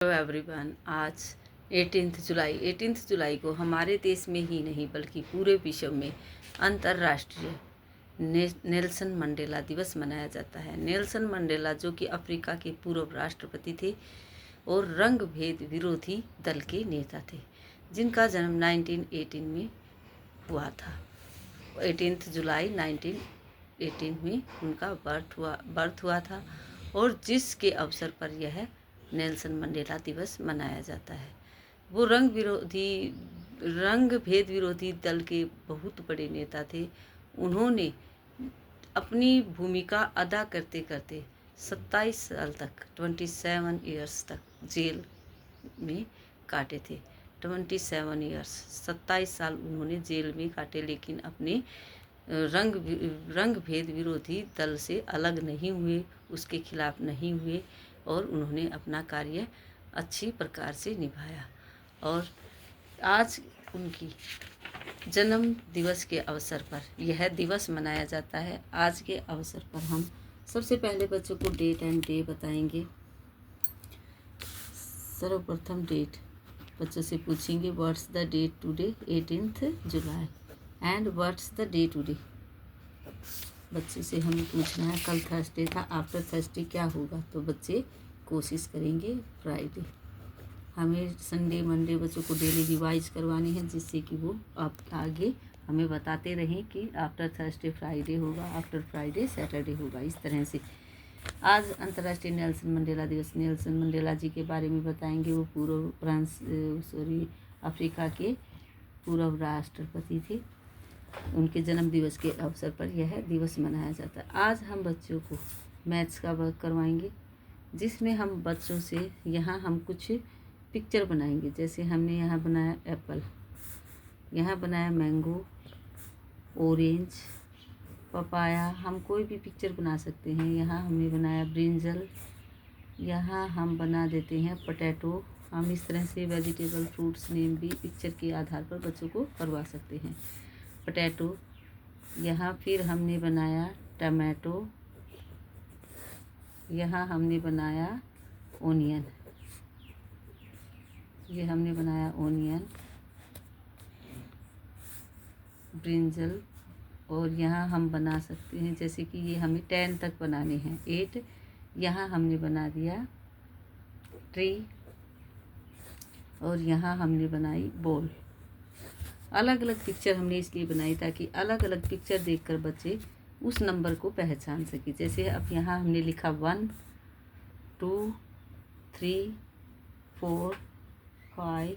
Hello everyone. आज 18 जुलाई को हमारे देश में ही नहीं बल्कि पूरे विश्व में अंतर्राष्ट्रीय नेल्सन मंडेला दिवस मनाया जाता है। नेल्सन मंडेला जो कि अफ्रीका के पूर्व राष्ट्रपति थे और रंग भेद विरोधी दल के नेता थे, जिनका जन्म 1918 में हुआ था। 18 जुलाई 1918 में उनका बर्थ हुआ था और जिसके अवसर पर यह नेल्सन मंडेला दिवस मनाया जाता है। वो रंग भेद विरोधी दल के बहुत बड़े नेता थे। उन्होंने अपनी भूमिका अदा करते करते 27 साल तक 27 ईयर्स तक जेल में काटे थे। 27 ईयर्स 27 साल उन्होंने जेल में काटे, लेकिन अपने रंग भेद विरोधी दल से अलग नहीं हुए, उसके खिलाफ नहीं हुए और उन्होंने अपना कार्य अच्छी प्रकार से निभाया। और आज उनकी जन्म दिवस के अवसर पर यह दिवस मनाया जाता है। आज के अवसर पर हम सबसे पहले बच्चों को डेट एंड डे बताएंगे। सर्वप्रथम डेट बच्चों से पूछेंगे, what's the date today? 18 July. And what's the day today? बच्चे से हमें पूछना है कल थर्सडे था, आफ्टर थर्सडे क्या होगा? तो बच्चे कोशिश करेंगे फ्राइडे। हमें संडे मंडे बच्चों को डेली रिवाइज करवानी है, जिससे कि वो आप आगे हमें बताते रहें कि आफ्टर थर्सडे फ्राइडे होगा, आफ्टर फ्राइडे सैटरडे होगा। इस तरह से आज अंतर्राष्ट्रीय नेल्सन मंडेला दिवस। नेल्सन मंडेला जी के बारे में बताएंगे। वो अफ्रीका के पूर्व राष्ट्रपति थे। उनके जन्म दिवस के अवसर पर यह दिवस मनाया जाता है। आज हम बच्चों को मैथ्स का वर्क करवाएंगे, जिसमें हम बच्चों से यहाँ हम कुछ पिक्चर बनाएंगे। जैसे हमने यहाँ बनाया एप्पल, यहाँ बनाया मैंगो, ऑरेंज, पपाया। हम कोई भी पिक्चर बना सकते हैं। यहाँ हमने बनाया ब्रिंजल, यहाँ हम बना देते हैं पोटैटो। हम इस तरह से वेजिटेबल फ्रूट्स नेम भी पिक्चर के आधार पर बच्चों को करवा सकते हैं। पोटैटो, यहाँ फिर हमने बनाया टमाटो, यहाँ हमने बनाया ओनियन, ये हमने बनाया ओनियन, ब्रिंजल। और यहाँ हम बना सकते हैं, जैसे कि ये हमें 10 तक बनाने हैं, 8। यहाँ हमने बना दिया ट्री और यहाँ हमने बनाई बॉल। अलग अलग पिक्चर हमने इसलिए बनाई ताकि अलग अलग पिक्चर देखकर बच्चे उस नंबर को पहचान सके। जैसे अब यहाँ हमने लिखा 1 2 3 4 5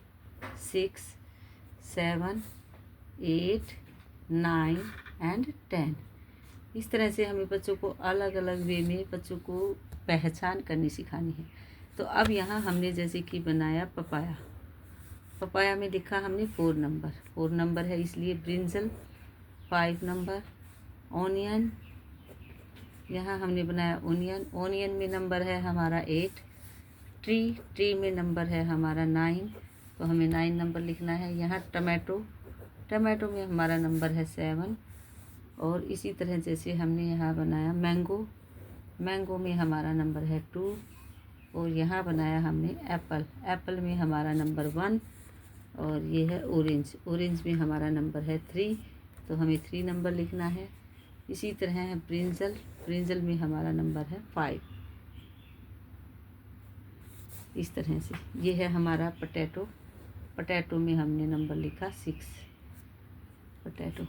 6 7 8 9 एंड 10। इस तरह से हमें बच्चों को अलग अलग वे में बच्चों को पहचान करनी सिखानी है। तो अब यहाँ हमने जैसे कि बनाया पपाया। पपाया में लिखा हमने 4 नंबर है, इसलिए ब्रिंजल 5 नंबर। ऑनियन, यहाँ हमने बनाया ओनियन में नंबर है हमारा 8। ट्री में नंबर है हमारा 9, तो हमें 9 नंबर लिखना है। यहाँ टमाटो में हमारा नंबर है 7। और इसी तरह जैसे हमने यहाँ बनाया मैंगो में हमारा नंबर है 2। और यहाँ बनाया हमने एप्पल में हमारा नंबर 1। और ये है ऑरेंज में हमारा नंबर है 3, तो हमें 3 नंबर लिखना है। इसी तरह है ब्रिंजल में हमारा नंबर है 5। इस तरह से ये है हमारा पोटैटो में हमने नंबर लिखा 6 पोटैटो।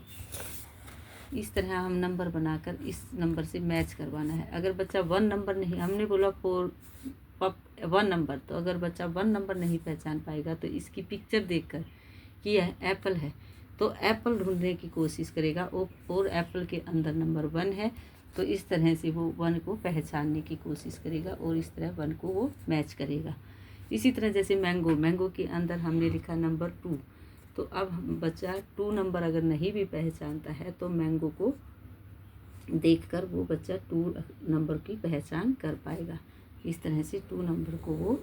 इस तरह हम नंबर बनाकर इस नंबर से मैच करवाना है। अगर बच्चा 1 नंबर नहीं, हमने बोला 1 नंबर, तो अगर बच्चा 1 नंबर नहीं पहचान पाएगा तो इसकी पिक्चर देखकर कि यह एप्पल है तो एप्पल ढूंढने की कोशिश करेगा और एप्पल के अंदर नंबर 1 है, तो इस तरह से वो 1 को पहचानने की कोशिश करेगा और इस तरह 1 को वो मैच करेगा। इसी तरह जैसे मैंगो के अंदर हमने लिखा नंबर 2, तो अब बच्चा 2 नंबर अगर नहीं भी पहचानता है तो मैंगो को देखकर वो बच्चा 2 नंबर की पहचान कर पाएगा। इस तरह से 2 नंबर को वो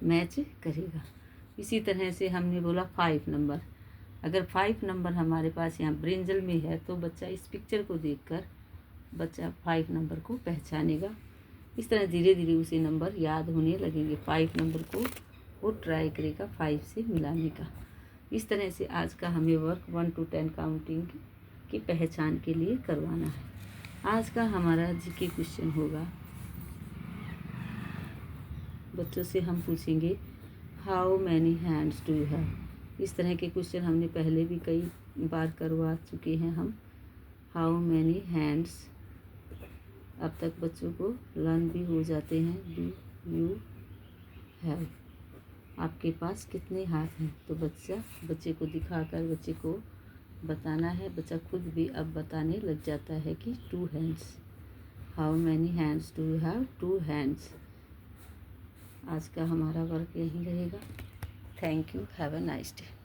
मैच करेगा। इसी तरह से हमने बोला 5 नंबर। अगर 5 नंबर हमारे पास यहाँ ब्रिंजल में है तो बच्चा इस पिक्चर को देखकर बच्चा 5 नंबर को पहचानेगा। इस तरह धीरे धीरे उसे नंबर याद होने लगेंगे। 5 नंबर को वो ट्राई करेगा 5 से मिलाने का। इस तरह से आज का हमें वर्क 1 to 10 काउंटिंग की पहचान के लिए करवाना है। आज का हमारा जीके क्वेश्चन होगा, बच्चों से हम पूछेंगे how many hands do you have. इस तरह के क्वेश्चन हमने पहले भी कई बार करवा चुके हैं हम। हाउ मैनी हैंड्स अब तक बच्चों को लर्न भी हो जाते हैं। डू यू हैव, आपके पास कितने हाथ हैं। तो बच्चे को दिखाकर बच्चे को बताना है। बच्चा खुद भी अब बताने लग जाता है कि 2 hands. How many hands do you have? 2 hands. आज का हमारा वर्क यहीं रहेगा। Thank you. Have a nice day.